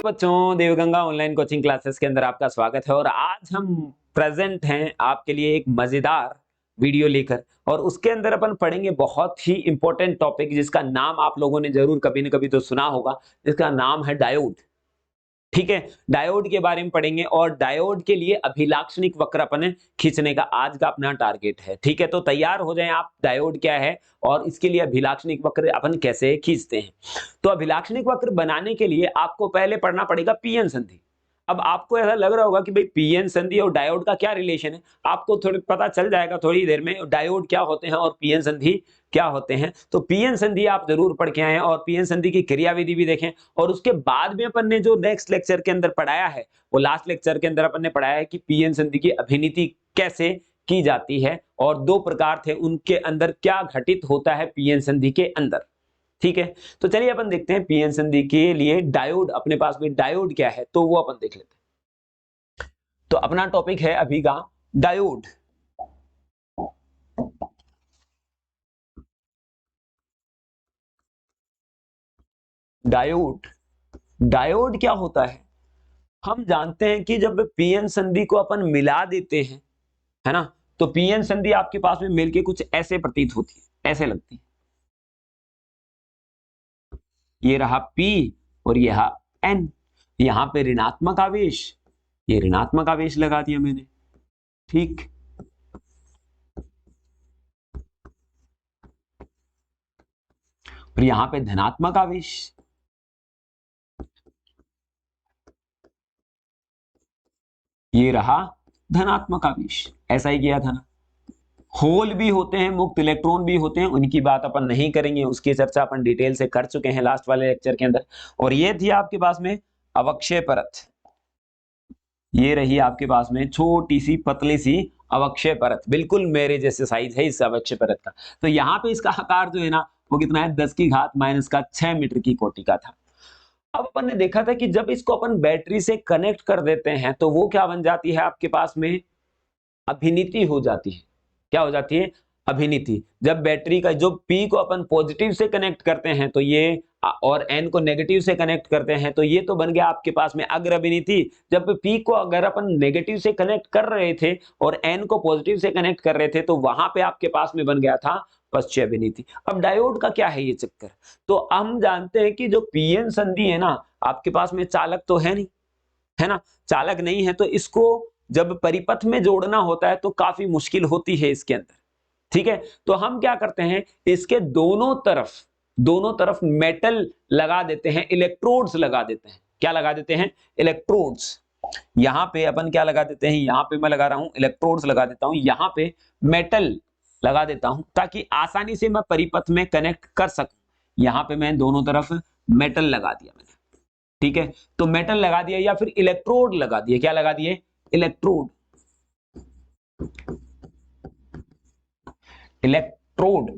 बच्चों, Devganga online coaching classes के अंदर आपका स्वागत है। और आज हम प्रेजेंट हैं आपके लिए एक मजेदार वीडियो लेकर, और उसके अंदर अपन पढ़ेंगे बहुत ही इंपॉर्टेंट टॉपिक जिसका नाम आप लोगों ने जरूर कभी न कभी तो सुना होगा, जिसका नाम है डायोड। ठीक है, डायोड के बारे में पढ़ेंगे और डायोड के लिए अभिलाक्षणिक वक्र अपन खींचने का आज का अपना टारगेट है। ठीक है, तो तैयार हो जाएं आप। डायोड क्या है और इसके लिए अभिलाक्षणिक वक्र अपन कैसे खींचते हैं। तो अभिलाक्षणिक वक्र बनाने के लिए आपको पहले पढ़ना पड़ेगा पीएन संधि। अब आपको ऐसा लग रहा होगा कि भाई पीएन संधि और डायोड का क्या रिलेशन है, आपको थोड़ी पता चल जाएगा थोड़ी देर में डायोड क्या होते हैं और पीएन संधि क्या होते हैं। तो पीएन संधि आप जरूर पढ़ के आए और पीएन संधि की क्रियाविधि भी देखें। और उसके बाद में अपन ने जो नेक्स्ट लेक्चर के अंदर पढ़ाया है, वो लास्ट लेक्चर के अंदर अपन ने पढ़ाया है कि पीएन संधि की अभिनीति कैसे की जाती है और दो प्रकार थे, उनके अंदर क्या घटित होता है पीएन संधि के अंदर। ठीक है, तो चलिए अपन देखते हैं पीएन संधि के लिए डायोड, अपने पास में डायोड क्या है तो वो अपन देख लेते हैं। तो अपना टॉपिक है अभी का डायोड। डायोड डायोड क्या होता है? हम जानते हैं कि जब पीएन संधि को अपन मिला देते हैं, है ना, तो पीएन संधि आपके पास में मिलके कुछ ऐसे प्रतीत होती है, ऐसे लगती है। ये रहा P और ये रहा N। यहां पे ऋणात्मक आवेश, ये ऋणात्मक आवेश लगा दिया मैंने। ठीक, और यहां पे धनात्मक आवेश, ये रहा धनात्मक आवेश। ऐसा ही किया था ना। होल भी होते हैं, मुक्त इलेक्ट्रॉन भी होते हैं, उनकी बात अपन नहीं करेंगे, उसकी चर्चा अपन डिटेल से कर चुके हैं लास्ट वाले लेक्चर के अंदर। और ये थी आपके पास में अवक्षय परत, ये रही आपके पास में छोटी सी पतली सी अवक्षय परत, बिल्कुल मेरे जैसे साइज है इस अवक्षय परत का। तो यहाँ पे इसका आकार जो है ना वो कितना है, 10⁻⁻⁶ मीटर की कोटि का था। अब अपन ने देखा था कि जब इसको अपन बैटरी से कनेक्ट कर देते हैं तो वो क्या बन जाती है, आपके पास में अभिनीति हो जाती है। क्या हो जाती है? अभिनीति। जब बैटरी का जो P को अपन पॉजिटिव से कनेक्ट करते हैं तो ये, और N को नेगेटिव से कनेक्ट करते हैं तो ये तो बन गया आपके पास में अग्र अभिनीति। जब P को अगर अपन नेगेटिव से कनेक्ट कर रहे थे और N को पॉजिटिव से कनेक्ट कर रहे थे तो वहां पे आपके पास में बन गया था पश्च अभिनीति। अब डायोड का क्या है ये चक्कर? तो हम जानते हैं कि जो पीएन संधि है ना, आपके पास में चालक तो है नहीं, है ना, चालक नहीं है, तो इसको जब परिपथ में जोड़ना होता है तो काफी मुश्किल होती है इसके अंदर। ठीक है, तो हम क्या करते हैं, इसके दोनों तरफ मेटल लगा देते हैं, इलेक्ट्रोड्स लगा देते हैं। क्या लगा देते हैं? इलेक्ट्रोड्स। यहां पे अपन क्या लगा देते हैं, यहां पे मैं लगा रहा हूं इलेक्ट्रोड्स लगा देता हूं, यहां पे मेटल लगा देता हूं ताकि आसानी से मैं परिपथ में कनेक्ट कर सकूं। यहां पे मैं दोनों तरफ मेटल लगा दिया मैंने। ठीक है, तो मेटल लगा दिया या फिर इलेक्ट्रोड लगा दिए। क्या लगा दिए? इलेक्ट्रोड। इलेक्ट्रोड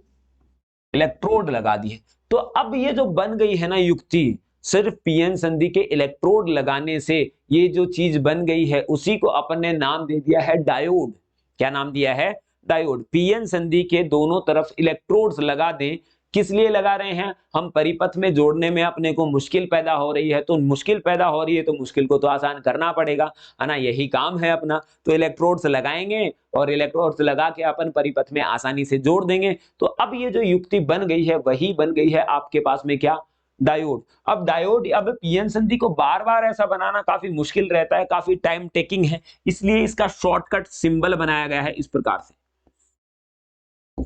इलेक्ट्रोड लगा दिए। तो अब ये जो बन गई है ना युक्ति, सिर्फ पीएन संधि के इलेक्ट्रोड लगाने से ये जो चीज बन गई है उसी को अपन ने नाम दे दिया है डायोड। क्या नाम दिया है? डायोड। पीएन संधि के दोनों तरफ इलेक्ट्रोड्स लगा दें, किस लिए लगा रहे हैं? हम परिपथ में जोड़ने में अपने को मुश्किल पैदा हो रही है, तो मुश्किल पैदा हो रही है तो मुश्किल को तो आसान करना पड़ेगा, है ना, यही काम है अपना। तो इलेक्ट्रोड्स लगाएंगे और इलेक्ट्रोड्स लगा के अपन परिपथ में आसानी से जोड़ देंगे। तो अब ये जो युक्ति बन गई है वही बन गई है आपके पास में क्या? डायोड। अब डायोड, अब पीएन संधि को बार बार ऐसा बनाना काफी मुश्किल रहता है, काफी टाइम टेकिंग है, इसलिए इसका शॉर्टकट सिंबल बनाया गया है इस प्रकार से।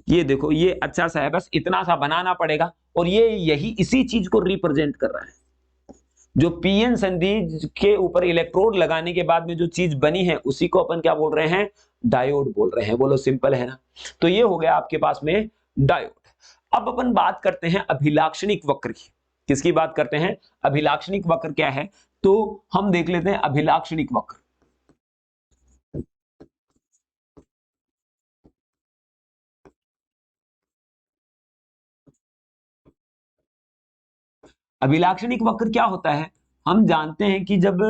ये देखो, ये अच्छा सा है, बस इतना सा बनाना पड़ेगा और ये यही इसी चीज को रिप्रेजेंट कर रहा है। जो पीएन संधि के ऊपर इलेक्ट्रोड लगाने के बाद में जो चीज बनी है उसी को अपन क्या बोल रहे हैं? डायोड बोल रहे हैं। बोलो, सिंपल है ना। तो ये हो गया आपके पास में डायोड। अब अपन बात करते हैं अभिलाक्षणिक वक्र की। किसकी बात करते हैं? अभिलाक्षणिक वक्र क्या है तो हम देख लेते हैं अभिलाक्षणिक वक्र। अभिलाक्षणिक वक्र क्या होता है? हम जानते हैं कि जब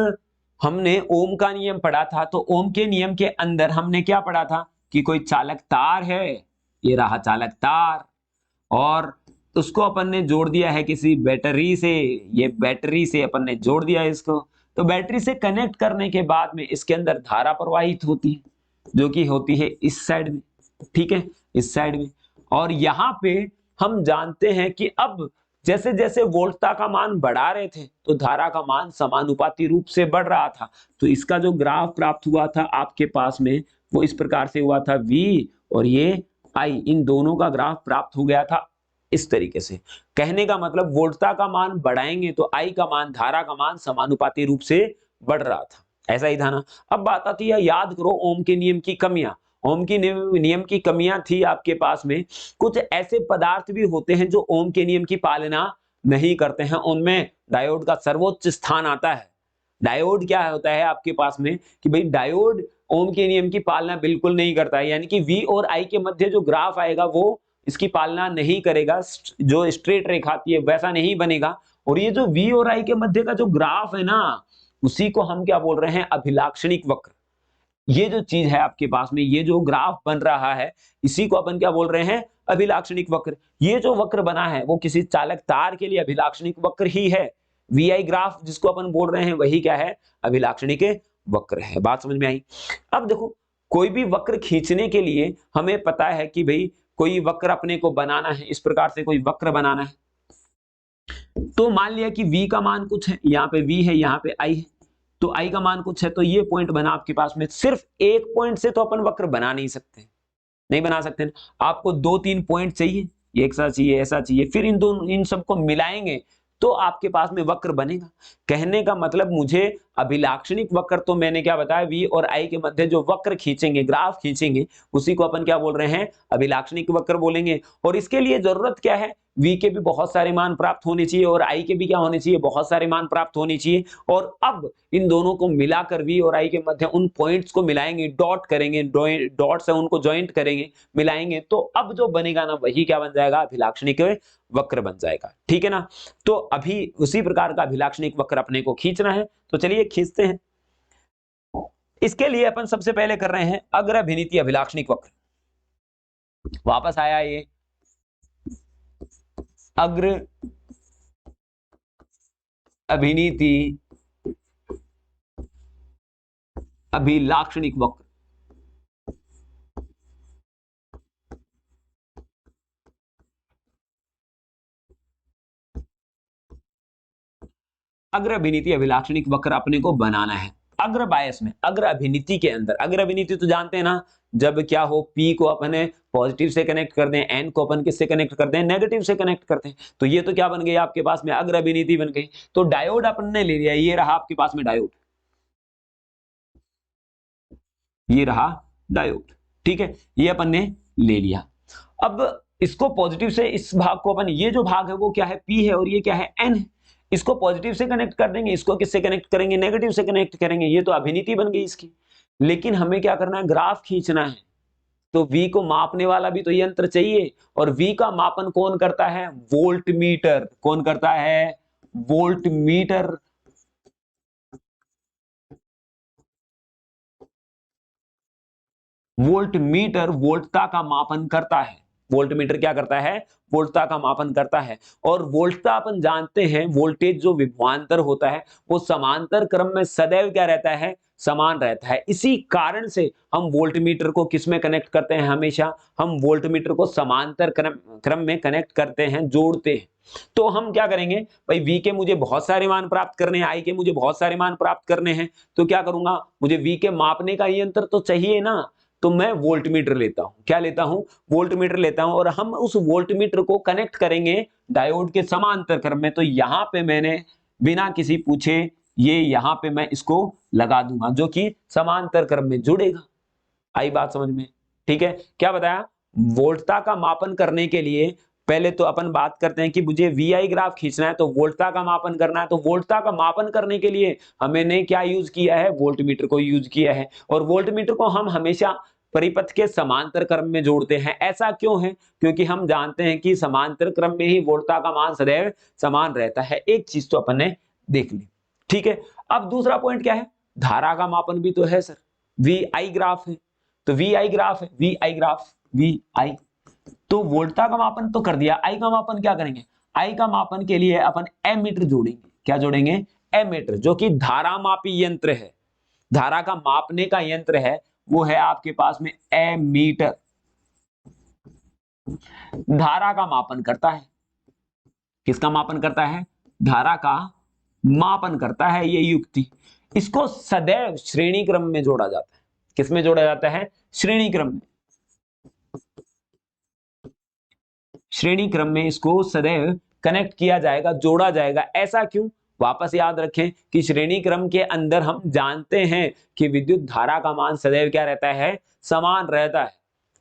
हमने ओम का नियम पढ़ा था तो ओम के नियम के अंदर हमने क्या पढ़ा था कि कोई चालक तार है, ये रहा चालक तार, और उसको अपन ने जोड़ दिया है किसी बैटरी से, ये बैटरी से अपन ने जोड़ दिया है इसको। तो बैटरी से कनेक्ट करने के बाद में इसके अंदर धारा प्रवाहित होती है, जो कि होती है इस साइड में, ठीक है, इस साइड में। और यहाँ पे हम जानते हैं कि अब जैसे जैसे वोल्टता का मान बढ़ा रहे थे तो धारा का मान समानुपाती रूप से बढ़ रहा था। तो इसका जो ग्राफ प्राप्त हुआ था आपके पास में वो इस प्रकार से हुआ था, V और ये I, इन दोनों का ग्राफ प्राप्त हो गया था इस तरीके से। कहने का मतलब वोल्टता का मान बढ़ाएंगे तो I का मान, धारा का मान समानुपाती रूप से बढ़ रहा था, ऐसा ही था ना। अब बात आती है, याद करो ओम के नियम की कमियां। ओम की नियम की कमियां थी आपके पास में, कुछ ऐसे पदार्थ भी होते हैं जो ओम के नियम की पालना नहीं करते हैं, उनमें डायोड का सर्वोच्च स्थान आता है। डायोड क्या होता है आपके पास में कि भाई डायोड ओम के नियम की पालना बिल्कुल नहीं करता है, यानी कि V और I के मध्य जो ग्राफ आएगा वो इसकी पालना नहीं करेगा, जो स्ट्रेट रेखा आती है वैसा नहीं बनेगा। और ये जो V और I के मध्य का जो ग्राफ है ना, उसी को हम क्या बोल रहे हैं, अभिलाक्षणिक वक्र। ये जो चीज है आपके पास में, ये जो ग्राफ बन रहा है, इसी को अपन क्या बोल रहे हैं, अभिलाक्षणिक वक्र। ये जो वक्र बना है वो किसी चालक तार के लिए अभिलाक्षणिक वक्र ही है। VI ग्राफ जिसको अपन बोल रहे हैं वही क्या है, अभिलाक्षणिक वक्र है। बात समझ में आई। अब देखो, कोई भी वक्र खींचने के लिए हमें पता है कि भाई कोई वक्र अपने को बनाना है, इस प्रकार से कोई वक्र बनाना है। तो मान लिया कि V का मान कुछ है, यहाँ पे V है, यहाँ पे I है, तो I का मान कुछ है, तो ये पॉइंट बना आपके पास में। सिर्फ एक पॉइंट से तो अपन वक्र बना नहीं सकते, नहीं बना सकते ना। आपको 2-3 पॉइंट चाहिए, ये ऐसा चाहिए, ऐसा चाहिए, फिर इन सबको मिलाएंगे तो आपके पास में वक्र बनेगा। कहने का मतलब मुझे अभिलाक्षणिक वक्र, तो मैंने क्या बताया, V और I के मध्य जो वक्र खींचेंगे, ग्राफ खींचेंगे, उसी को अपन क्या बोल रहे हैं, अभिलाक्षणिक वक्र बोलेंगे। और इसके लिए जरूरत क्या है, V के भी बहुत सारे मान प्राप्त होने चाहिए और I के भी क्या होने चाहिए, बहुत सारे मान प्राप्त होने चाहिए। और अब इन दोनों को मिलाकर V और I के मध्य उन पॉइंट्स को मिलाएंगे, डॉट करेंगे, डॉट से उनको ज्वाइंट करेंगे, मिलाएंगे, तो अब जो बनेगा ना वही क्या बन जाएगा, अभिलाक्षणिक वक्र बन जाएगा, ठीक है ना। तो अभी उसी प्रकार का अभिलाक्षणिक वक्र अपने को खींचना है, तो चलिए खींचते हैं। इसके लिए अपन सबसे पहले कर रहे हैं अग्रभिनीति अभिलाक्षणिक वक्र। वापस आया ये अग्र अभिनीति अभिलाक्षणिक वक्र। अग्र अभिनीति अभिलाक्षणिक वक्र अपने को बनाना है। अग्र बायस में, अग्र अभिनीति के अंदर, अग्र अभिनीति तो जानते हैं ना, जब क्या हो, P को अपने पॉजिटिव से कनेक्ट कर दें, N को अपन किससे कनेक्ट करते हैं, नेगेटिव से कनेक्ट करते हैं। तो ये तो क्या बन गई आपके पास में, अग्र अभिनीति बन गई। तो डायोड अपन ने ले लिया, ये रहा आपके पास में डायोड, ये रहा डायोड, ठीक है, ये अपन ने ले लिया। अब इसको पॉजिटिव से, इस भाग को अपन, ये जो भाग है वो क्या है, P है, और ये क्या है, N है। इसको पॉजिटिव से कनेक्ट कर देंगे, इसको किससे कनेक्ट करेंगे, नेगेटिव से कनेक्ट करेंगे। ये तो अभिनीति बन गई इसकी। लेकिन हमें क्या करना है, ग्राफ खींचना है। तो V को मापने वाला भी तो यंत्र चाहिए, और V का मापन कौन करता है, वोल्ट मीटर। कौन करता है, वोल्ट मीटर। वोल्ट मीटर वोल्टता का मापन करता है। वोल्ट मीटर क्या करता है, वोल्टता का मापन करता है। और वोल्टता अपन जानते हैं, वोल्टेज जो विभवांतर होता है वो समांतर क्रम में सदैव क्या रहता है, समान रहता है। इसी कारण से हम वोल्ट मीटर को किस में कनेक्ट करते हैं, हमेशा हम वोल्ट मीटर को समांतर क्रम में कनेक्ट करते हैं, जोड़ते हैं। तो हम क्या करेंगे भाई, V के मुझे बहुत सारे मान प्राप्त करने हैं, I के मुझे बहुत सारे मान प्राप्त करने हैं, तो क्या करूंगा, मुझे V के मापने का यंत्र तो चाहिए ना, तो मैं वोल्ट मीटर लेता हूं। क्या लेता हूं, वोल्ट मीटर लेता हूं, और हम उस वोल्ट मीटर को कनेक्ट करेंगे डायोड के समांतर क्रम में। तो यहां पे मैंने बिना किसी पूछे ये यहां पे मैं इसको लगा दूंगा, जो कि समांतर क्रम में जुड़ेगा। आई बात समझ में, ठीक है। क्या बताया, वोल्टता का मापन करने के लिए पहले तो अपन बात करते हैं कि मुझे VI ग्राफ खींचना है, तो वोल्टता का मापन करना है। तो वोल्टता का मापन करने के लिए हमने क्या यूज किया है, वोल्ट मीटर को यूज किया है। और वोल्ट मीटर को हम हमेशा परिपथ के समांतर क्रम में जोड़ते हैं। ऐसा क्यों है, क्योंकि हम जानते हैं कि समांतर क्रम में ही वोल्टता का मान सदैव समान रहता है। एक चीज तो अपन ने देख ली, ठीक है। अब दूसरा पॉइंट क्या है, धारा का मापन भी तो है सर। VI ग्राफ है, तो VI ग्राफ है, VI ग्राफ, VI। तो वोल्टता का मापन तो कर दिया, आई का मापन क्या करेंगे? आई का मापन के लिए अपन एमीटर जोड़ेंगे। क्या जोड़ेंगे? एमीटर, जो कि धारा मापी यंत्र है, धारा का मापने का यंत्र है, वो है आपके पास में एमीटर। धारा का मापन करता है, किसका मापन करता है? धारा का मापन करता है ये युक्ति। इसको सदैव श्रेणी क्रम में जोड़ा जाता है। किसमें जोड़ा जाता है? श्रेणी क्रम में। श्रेणी क्रम में इसको सदैव कनेक्ट किया जाएगा, जोड़ा जाएगा। ऐसा क्यों? वापस याद रखें कि श्रेणी क्रम के अंदर हम जानते हैं कि विद्युत धारा का मान सदैव क्या रहता है? समान रहता है।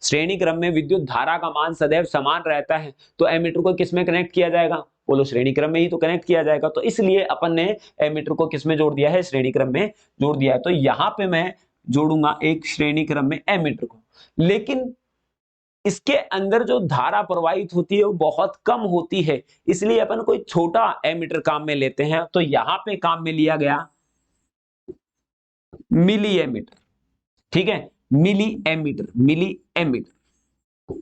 श्रेणी क्रम में विद्युत धारा का मान सदैव समान रहता है, तो एमीटर को किस में कनेक्ट किया जाएगा? बोलो, श्रेणी क्रम में ही तो कनेक्ट किया जाएगा। तो इसलिए अपन ने एमीटर को किस में जोड़ दिया है? श्रेणी क्रम में जोड़ दिया है। तो यहां पे मैं जोड़ूंगा एक श्रेणी क्रम में एमीटर को, लेकिन इसके अंदर जो धारा प्रवाहित होती है वो बहुत कम होती है, इसलिए अपन कोई छोटा एमीटर काम में लेते हैं। तो यहां पे काम में लिया गया मिली एमीटर। ठीक है, मिली एमीटर, मिली एमीटर।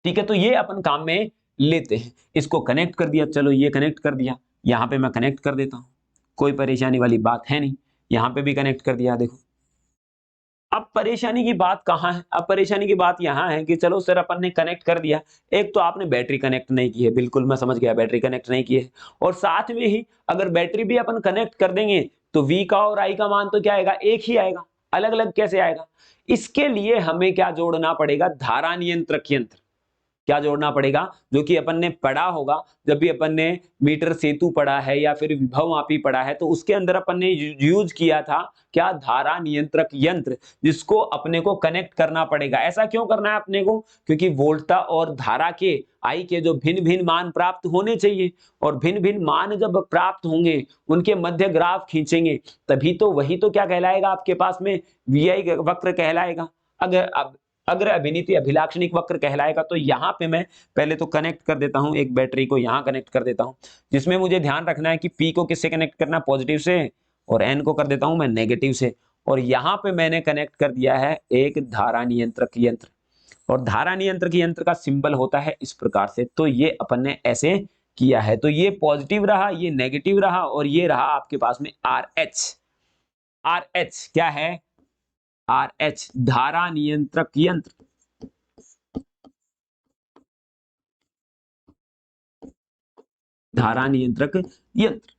ठीक है, तो ये अपन काम में लेते हैं। इसको कनेक्ट कर दिया, चलो ये कनेक्ट कर दिया, यहां पे मैं कनेक्ट कर देता हूं, कोई परेशानी वाली बात है नहीं। यहां पे भी कनेक्ट कर दिया, देखो। अब परेशानी की बात कहां है? अब परेशानी की बात यहां है कि चलो सर अपन ने कनेक्ट कर दिया, एक तो आपने बैटरी कनेक्ट नहीं की है, बिल्कुल मैं समझ गया, बैटरी कनेक्ट नहीं की है, और साथ में ही अगर बैटरी भी अपन कनेक्ट कर देंगे तो V का और I का मान तो क्या आएगा? एक ही आएगा, अलग अलग कैसे आएगा? इसके लिए हमें क्या जोड़ना पड़ेगा? धारा नियंत्रक यंत्र। क्या जोड़ना पड़ेगा? जो कि अपन ने पढ़ा होगा, जब भी अपन ने मीटर सेतु पढ़ा है या फिर विभव मापी पढ़ा है, तो उसके अंदर अपन ने यूज किया था क्या? धारा नियंत्रक यंत्र, जिसको अपने को कनेक्ट करना पड़ेगा। ऐसा क्यों करना है अपने को? क्योंकि वोल्टता और धारा के आई के जो भिन्न भिन्न मान प्राप्त होने चाहिए, और भिन्न भिन्न मान जब प्राप्त होंगे, उनके मध्य ग्राफ खींचेंगे, तभी तो वही तो क्या कहलाएगा आपके पास में? VI वक्र कहलाएगा। अग्र अभिनीति अभिलाक्षणिक वक्र कहलाएगा। तो यहाँ पे मैं पहले तो कनेक्ट कर देता हूँ, एक बैटरी को यहाँ कनेक्ट कर देता हूँ, जिसमें मुझे ध्यान रखना है कि P को किससे कनेक्ट करना? पॉजिटिव से, और N को कर देता हूँ मैं नेगेटिव से। और यहाँ पे मैंने कनेक्ट कर दिया है एक धारा नियंत्रक यंत्र, और धारा नियंत्रक यंत्र का सिंबल होता है इस प्रकार से। तो ये अपन ने ऐसे किया है, तो ये पॉजिटिव रहा, ये नेगेटिव रहा, और ये रहा आपके पास में RH। RH क्या है? RH धारा नियंत्रक यंत्र। धारा नियंत्रक यंत्र।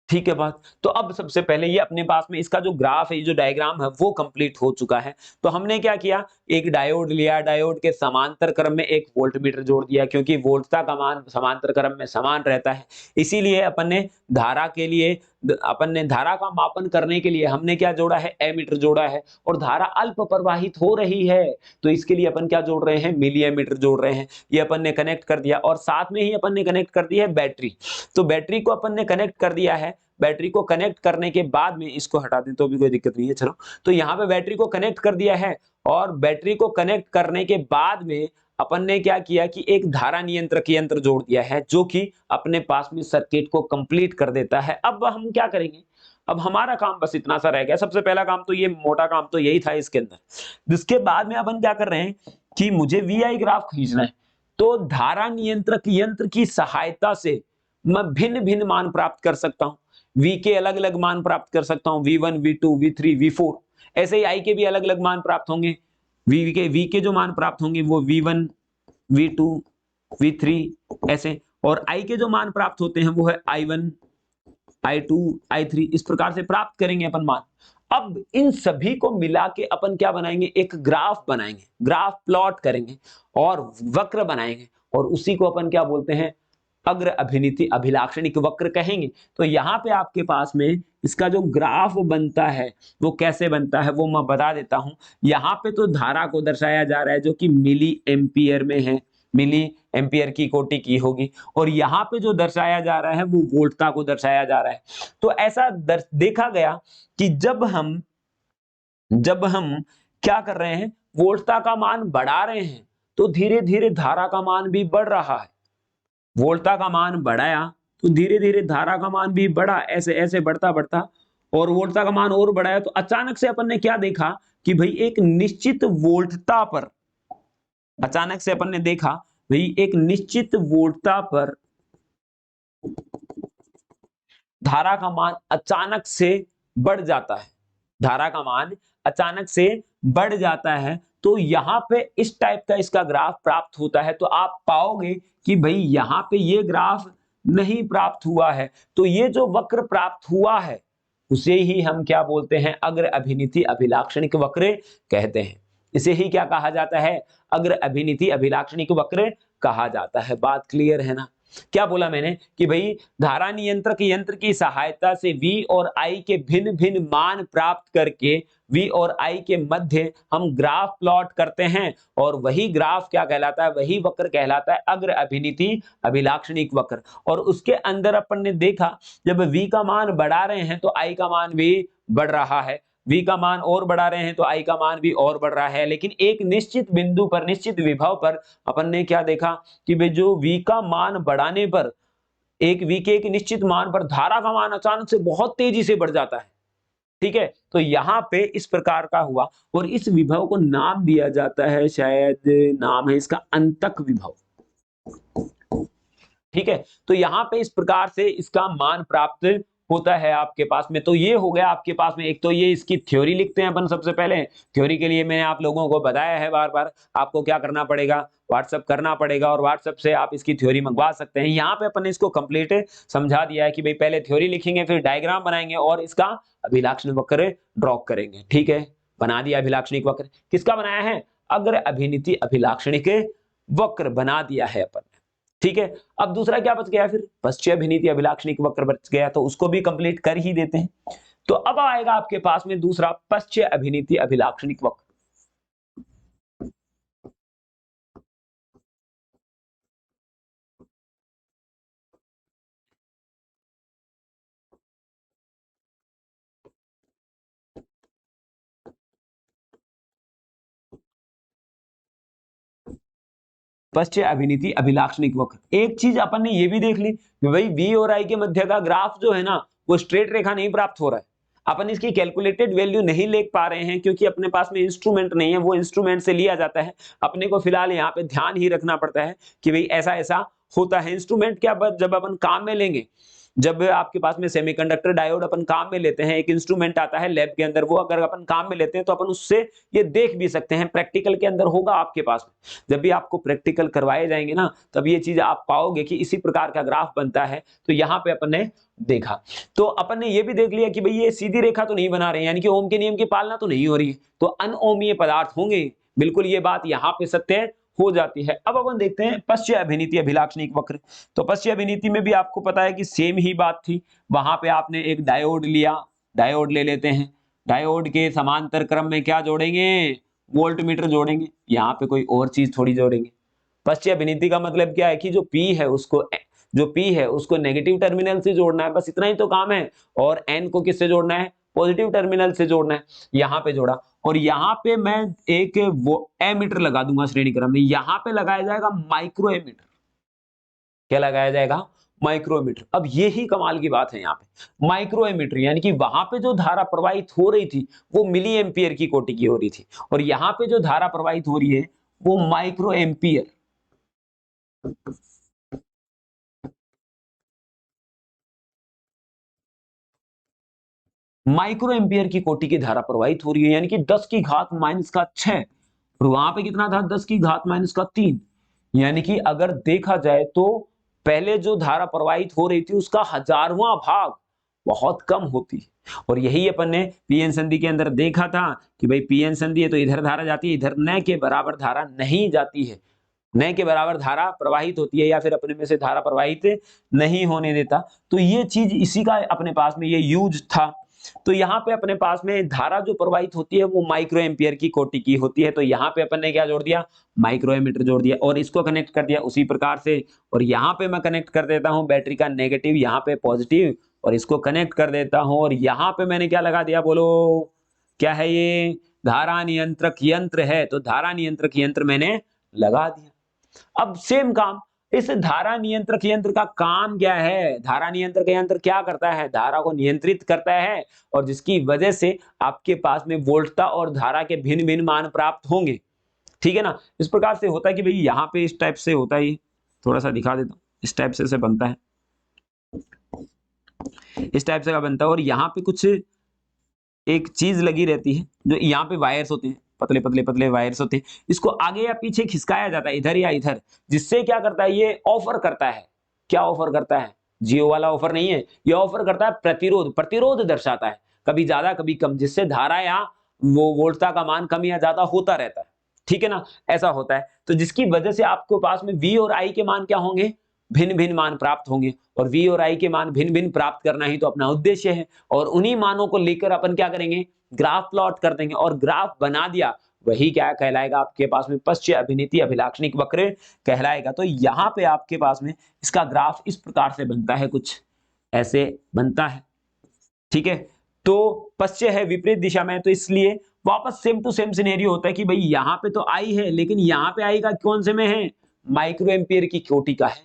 ठीक है बात। तो अब सबसे पहले ये अपने पास में इसका जो ग्राफ है, ये जो डायग्राम है, वो कंप्लीट हो चुका है। तो हमने क्या किया? एक डायोड लिया, डायोड के समांतर क्रम में एक वोल्टमीटर जोड़ दिया, क्योंकि वोल्टता का मान समांतर क्रम में समान रहता है। इसीलिए अपन ने धारा के लिए, अपन ने धारा का मापन करने के लिए हमने क्या जोड़ा है? एमीटर जोड़ा है। और धारा अल्प प्रवाहित हो रही है, तो इसके लिए अपन क्या जोड़ रहे हैं? मिली एमीटर जोड़ रहे हैं। ये अपन ने कनेक्ट कर दिया, और साथ में ही अपन ने कनेक्ट कर दिया है बैटरी। तो बैटरी को अपन ने कनेक्ट कर दिया है। बैटरी को कनेक्ट करने के बाद में, इसको हटा दें तो भी कोई दिक्कत नहीं है, चलो। तो यहाँ पे बैटरी को कनेक्ट कर दिया है, और बैटरी को कनेक्ट करने के बाद में अपन ने क्या किया कि एक धारा नियंत्रक यंत्र जोड़ दिया है, जो कि अपने पास में सर्किट को कंप्लीट कर देता है। अब हम क्या करेंगे? अब हमारा काम बस इतना सा रह गया। सबसे पहला काम तो ये, मोटा काम तो यही था इसके अंदर। जिसके बाद में अपन क्या कर रहे हैं कि मुझे VI ग्राफ खींचना है। तो धारा नियंत्रक यंत्र की सहायता से मैं भिन्न भिन्न मान प्राप्त कर सकता हूं। V के अलग अलग मान प्राप्त कर सकता हूं, V1, V2, V3, V4। ऐसे ही I के भी अलग अलग मान प्राप्त होंगे। V के जो मान प्राप्त होंगे वो V1, V2, V3 ऐसे, और I के जो मान प्राप्त होते हैं वो है I1, I2, I3, इस प्रकार से प्राप्त करेंगे अपन मान। अब इन सभी को मिला के अपन क्या बनाएंगे? एक ग्राफ बनाएंगे, ग्राफ प्लॉट करेंगे और वक्र बनाएंगे, और उसी को अपन क्या बोलते हैं? अग्र अभिनीति अभिलाक्षणिक वक्र कहेंगे। तो यहाँ पे आपके पास में इसका जो ग्राफ बनता है वो कैसे बनता है वो मैं बता देता हूं। यहाँ पे तो धारा को दर्शाया जा रहा है जो कि मिली एम्पियर में है, मिली एम्पियर की कोटि की होगी, और यहाँ पे जो दर्शाया जा रहा है वो वोल्टता को दर्शाया जा रहा है। तो ऐसा देखा गया कि जब हम क्या कर रहे हैं? वोल्टता का मान बढ़ा रहे हैं, तो धीरे धीरे धारा का मान भी बढ़ रहा है। वोल्टता का मान बढ़ाया तो धीरे धीरे धारा का मान भी बढ़ा, ऐसे ऐसे बढ़ता बढ़ता, और वोल्टता का मान और बढ़ाया तो अचानक से अपन ने क्या देखा कि भाई एक निश्चित वोल्टता पर अचानक से अपन ने देखा भाई एक निश्चित वोल्टता पर धारा का मान अचानक से बढ़ जाता है, धारा का मान अचानक से बढ़ जाता है, तो यहां पे इस टाइप का इसका ग्राफ प्राप्त होता है। तो आप पाओगे कि भाई यहां पे ये ग्राफ नहीं प्राप्त हुआ है, तो ये जो वक्र प्राप्त हुआ है उसे ही हम क्या बोलते हैं, अग्र अभिनीति अभिलाक्षणिक वक्र कहते हैं। इसे ही क्या कहा जाता है, अग्र अभिनीति अभिलाक्षणिक वक्र कहा जाता है। बात क्लियर है ना? क्या बोला मैंने कि भाई धारा नियंत्रक यंत्र की सहायता से V और I के भिन्न भिन्न मान प्राप्त करके V और I के मध्य हम ग्राफ प्लॉट करते हैं, और वही ग्राफ क्या कहलाता है, वही वक्र कहलाता है अग्र अभिनीति अभिलाक्षणिक वक्र। और उसके अंदर अपन ने देखा जब V का मान बढ़ा रहे हैं तो I का मान भी बढ़ रहा है, V का मान और बढ़ा रहे हैं तो I का मान भी और बढ़ रहा है। लेकिन एक निश्चित बिंदु पर, निश्चित विभव पर अपन ने क्या देखा कि भाई जो V का मान बढ़ाने पर, एक V के एक निश्चित मान पर धारा का मान अचानक से बहुत तेजी से बढ़ जाता है। ठीक है, तो यहां पे इस प्रकार का हुआ, और इस विभव को नाम दिया जाता है, शायद नाम है इसका अंतक विभव। ठीक है, तो यहां पे इस प्रकार से इसका मान प्राप्त होता है आपके पास में। तो ये हो गया आपके पास में, एक तो ये इसकी थ्योरी लिखते हैं अपन सबसे पहले। थ्योरी के लिए मैंने आप लोगों को बताया है बार बार, आपको क्या करना पड़ेगा, व्हाट्सअप करना पड़ेगा, और व्हाट्सअप से आप इसकी थ्योरी मंगवा सकते हैं। यहाँ पे अपन ने इसको कंप्लीट समझा दिया है कि भाई पहले थ्योरी लिखेंगे, फिर डायग्राम बनाएंगे और इसका अभिलाक्षणिक वक्र ड्रॉ करेंगे। ठीक है, बना दिया अभिलाक्षणिक वक्र। किसका बनाया है, अग्र अभिनीति अभिलाक्षणिक वक्र बना दिया है अपन। ठीक है, अब दूसरा क्या बच गया, फिर पश्चिम अभिनीति अभिलाक्षणिक वक्र बच गया, तो उसको भी कंप्लीट कर ही देते हैं। तो अब आएगा आपके पास में दूसरा पश्चिम अभिनीति अभिलाक्षणिक वक्र। पश्चिम अभिनीति अभिलाक्षणिक वक्र, एक चीज अपन ने ये भी देख ली कि भाई V और I के मध्य का ग्राफ जो है ना, वो स्ट्रेट रेखा नहीं प्राप्त हो रहा है। अपन इसकी कैलकुलेटेड वैल्यू नहीं ले पा रहे हैं क्योंकि अपने पास में इंस्ट्रूमेंट नहीं है, वो इंस्ट्रूमेंट से लिया जाता है। अपने को फिलहाल यहाँ पे ध्यान ही रखना पड़ता है कि भाई ऐसा ऐसा होता है। इंस्ट्रूमेंट क्या, जब अपन काम में लेंगे, जब आपके पास में सेमीकंडक्टर डायोड अपन काम में लेते हैं, एक इंस्ट्रूमेंट आता है लैब के अंदर, वो अगर अपन काम में लेते हैं तो अपन उससे ये देख भी सकते हैं, प्रैक्टिकल के अंदर होगा आपके पास में। जब भी आपको प्रैक्टिकल करवाए जाएंगे ना, तब ये चीज आप पाओगे कि इसी प्रकार का ग्राफ बनता है। तो यहाँ पे अपन ने देखा, तो अपन ने ये भी देख लिया कि भाई ये सीधी रेखा तो नहीं बना रहे, यानी कि ओम के नियम की पालना तो नहीं हो रही है, तो अनओमीय पदार्थ होंगे। बिल्कुल ये बात यहाँ पे सत्य हो जाती है। अब अपन देखते हैं पश्चिम अभिनीति अभिलाक्षणिक वक्र। तो पश्चिम अभिनीति में भी आपको पता है कि सेम ही बात थी, वहां पे आपने एक डायोड लिया, डायोड ले लेते हैं, डायोड के समांतर क्रम में क्या जोड़ेंगे, वोल्टमीटर जोड़ेंगे, यहाँ पे कोई और चीज थोड़ी जोड़ेंगे। पश्चिम अभिनीति का मतलब क्या है कि जो P है उसको, जो P है उसको नेगेटिव टर्मिनल से जोड़ना है, बस इतना ही तो काम है। और N को किससे जोड़ना है, पॉजिटिव टर्मिनल से जोड़ना है। यहाँ पे जोड़ा, और यहाँ पे मैं एक वो एमीटर लगा दूंगा श्रेणी क्रम में, यहाँ पे लगाया जाएगा माइक्रो एमीटर। क्या लगाया जाएगा, माइक्रोमीटर। अब ये ही कमाल की बात है, यहाँ पे माइक्रो एमीटर, यानी कि वहां पे जो धारा प्रवाहित हो रही थी वो मिली एम्पियर की कोटि की हो रही थी, और यहाँ पे जो धारा प्रवाहित हो रही है वो माइक्रो एम्पियर, माइक्रो एम्पियर की कोटि की धारा प्रवाहित हो रही है, यानी कि 10 की घात -6, और वहां पे कितना था, 10 की घात -3। यानी कि अगर देखा जाए तो पहले जो धारा प्रवाहित हो रही थी उसका 1000वां भाग बहुत कम होती है। और यही अपन ने पीएन संधि के अंदर देखा था कि भाई पीएन संधि है तो इधर धारा जाती है, इधर न के बराबर धारा नहीं जाती है, न के बराबर धारा प्रवाहित होती है, या फिर अपने में से धारा प्रवाहित नहीं होने देता। तो ये चीज इसी का अपने पास में ये यूज था। तो यहाँ पे अपने पास में धारा जो प्रवाहित होती है वो माइक्रो एम्पियर की कोटि की होती है। तो यहाँ पे अपन ने क्या जोड़ दिया, माइक्रो एमीटर जोड़ दिया, और इसको कनेक्ट कर दिया उसी प्रकार से। और यहाँ पे मैं कनेक्ट कर देता हूँ बैटरी का नेगेटिव, यहाँ पे पॉजिटिव, और इसको कनेक्ट कर देता हूँ। और यहाँ पे मैंने क्या लगा दिया, बोलो क्या है ये, धारा नियंत्रक यंत्र है, तो धारा नियंत्रक यंत्र मैंने लगा दिया। अब सेम काम, इस धारा नियंत्रक यंत्र का काम क्या है, धारा नियंत्रक यंत्र क्या करता है, धारा को नियंत्रित करता है, और जिसकी वजह से आपके पास में वोल्टता और धारा के भिन्न भिन्न मान प्राप्त होंगे। ठीक है ना। इस प्रकार से होता है कि भाई यहाँ पे इस टाइप से होता है, थोड़ा सा दिखा देता हूँ, इस टाइप से बनता है, इस टाइप से का बनता है। और यहाँ पे कुछ एक चीज लगी रहती है, जो यहाँ पे वायर्स होते हैं, पतले पतले पतले वायर्स होते हैं, इसको आगे या पीछे खिसकाया जाता है, इधर या इधर, जिससे क्या करता है, ये ऑफर करता है। क्या ऑफर करता है? जियो वाला ऑफर नहीं है, ये ऑफर करता है प्रतिरोध, प्रतिरोध दर्शाता है, कभी ज्यादा कभी कम, जिससे धारा या वो वोल्टता का मान कम या ज्यादा होता रहता है, ठीक है ना, ऐसा होता है। तो जिसकी वजह से आपको पास में V और I के मान क्या होंगे, भिन्न भिन्न मान प्राप्त होंगे, और V और I के मान भिन्न भिन्न प्राप्त करना ही तो अपना उद्देश्य है। और उन्हीं मानों को लेकर अपन क्या करेंगे, ग्राफ प्लॉट कर देंगे, और ग्राफ बना दिया, वही क्या कहलाएगा आपके पास में, पश्च अभिनीति अभिलाक्षणिक वक्र कहलाएगा। तो यहाँ पे आपके पास में इसका ग्राफ इस प्रकार से बनता है, कुछ ऐसे बनता है, ठीक है। तो पश्च है विपरीत दिशा में, तो इसलिए वापस सेम टू सेम सिनेरियो होता है कि भाई यहाँ पे तो आई है, लेकिन यहाँ पे आई का कौन से में है, माइक्रो एम्पियर की कोटि का है।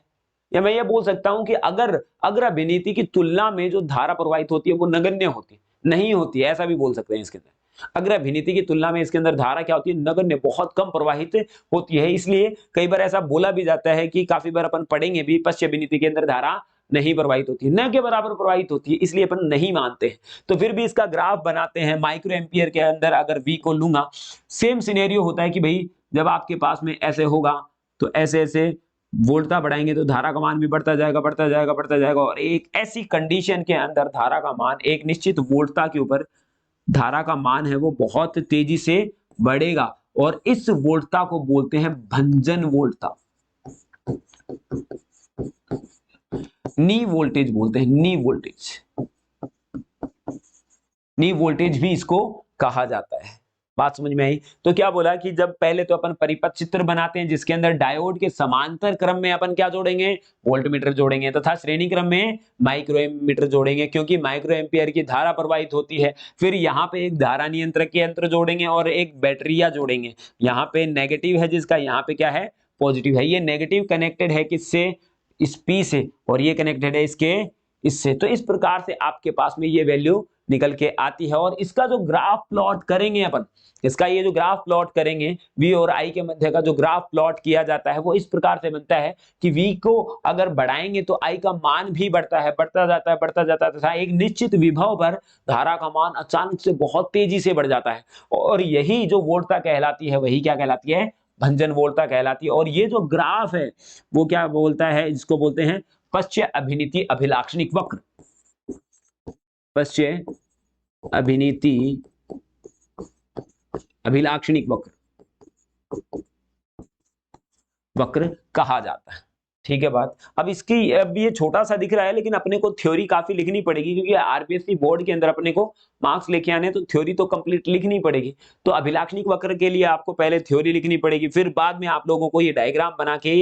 या मैं ये बोल सकता हूं कि अगर अभिनीति की तुलना में जो धारा प्रवाहित होती है वो नगण्य होती नहीं होती है, ऐसा भी बोल सकते हैं इसके अंदर। अगर अभिनीति की तुलना में इसके अंदर धारा क्या होती है, नगण्य, बहुत कम प्रवाहित होती है। इसलिए कई बार ऐसा बोला भी जाता है कि काफी बार अपन पढ़ेंगे भी, पश्च अभिनीति के अंदर धारा नहीं प्रवाहित होती, न के बराबर प्रवाहित होती है, इसलिए अपन नहीं मानते हैं। तो फिर भी इसका ग्राफ बनाते हैं माइक्रो एम्पियर के अंदर। अगर V को लूंगा, सेम सिनेरियो होता है कि भाई जब आपके पास में ऐसे होगा, तो ऐसे ऐसे वोल्टता बढ़ाएंगे तो धारा का मान भी बढ़ता जाएगा, बढ़ता जाएगा, बढ़ता जाएगा। और एक ऐसी कंडीशन के अंदर धारा का मान एक निश्चित वोल्टता के ऊपर धारा का मान है वो बहुत तेजी से बढ़ेगा, और इस वोल्टता को बोलते हैं भंजन वोल्टता, नी वोल्टेज बोलते हैं, नी वोल्टेज, नी वोल्टेज भी इसको कहा जाता है। बात समझ में आई? तो क्या बोला कि जब पहले तो अपन परिपथ चित्र बनाते हैं, जिसके अंदर डायोड के समांतर क्रम में अपन क्या जोड़ेंगे, वोल्टमीटर जोड़ेंगे, तथा श्रेणी क्रम में माइक्रो एमीटर जोड़ेंगे, क्योंकि माइक्रो एम्पियर की धारा प्रवाहित होती है। फिर यहाँ पे एक धारा नियंत्रक के यंत्र जोड़ेंगे और एक बैटरिया जोड़ेंगे। यहाँ पे नेगेटिव है जिसका, यहाँ पे क्या है, पॉजिटिव है। ये नेगेटिव कनेक्टेड है किससे, इस P से, और ये कनेक्टेड है इसके इससे। तो इस प्रकार से आपके पास में ये वैल्यू निकल के आती है। और इसका जो ग्राफ प्लॉट करेंगे अपन, इसका ये जो ग्राफ प्लॉट करेंगे V और I के मध्य का जो ग्राफ प्लॉट किया जाता है, वो इस प्रकार से बनता है कि V को अगर बढ़ाएंगे तो I का मान भी बढ़ता है, बढ़ता जाता है, बढ़ता जाता है, तथा एक निश्चित विभव पर धारा का मान अचानक से बहुत तेजी से बढ़ जाता है। और यही जो वोल्टता कहलाती है, वही क्या कहलाती है, भंजन वोल्टता कहलाती है। और ये जो ग्राफ है वो क्या बोलता है, इसको बोलते हैं पश्च अभिनीति अभिलाक्षणिक वक्र, पश्च अभिनीति अभिलाक्षणिक वक्र कहा जाता है, ठीक है बात। अब इसकी, अब ये छोटा सा दिख रहा है, लेकिन अपने को थ्योरी काफी लिखनी पड़ेगी, क्योंकि आरपीएससी बोर्ड के अंदर अपने को मार्क्स लेके आने, तो थ्योरी तो कंप्लीट लिखनी पड़ेगी। तो अभिलाक्षणिक वक्र के लिए आपको पहले थ्योरी लिखनी पड़ेगी, फिर बाद में आप लोगों को ये डायग्राम बना के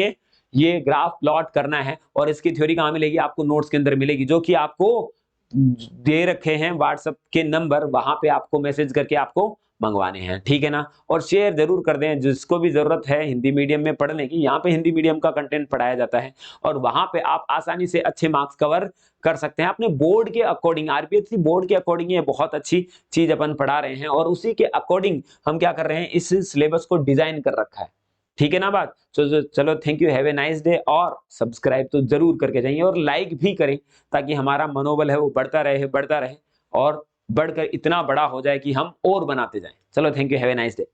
ये ग्राफ प्लॉट करना है। और इसकी थ्योरी कहाँ मिलेगी, आपको नोट्स के अंदर मिलेगी, जो कि आपको दे रखे हैं व्हाट्सएप के नंबर, वहां पे आपको मैसेज करके आपको मंगवाने हैं, ठीक है ना। और शेयर जरूर कर दें जिसको भी जरूरत है हिंदी मीडियम में पढ़ने की। यहाँ पे हिंदी मीडियम का कंटेंट पढ़ाया जाता है, और वहां पे आप आसानी से अच्छे मार्क्स कवर कर सकते हैं अपने बोर्ड के अकॉर्डिंग। आरपीएससी बोर्ड के अकॉर्डिंग ये बहुत अच्छी चीज अपन पढ़ा रहे हैं, और उसी के अकॉर्डिंग हम क्या कर रहे हैं, इस सिलेबस को डिजाइन कर रखा है, ठीक है ना बात। तो चलो, thank you, have a nice day. और सब्सक्राइब तो जरूर करके जाइए, और लाइक भी करें, ताकि हमारा मनोबल है वो बढ़ता रहे, और बढ़कर इतना बड़ा हो जाए कि हम और बनाते जाएं। चलो, thank you, have a nice day.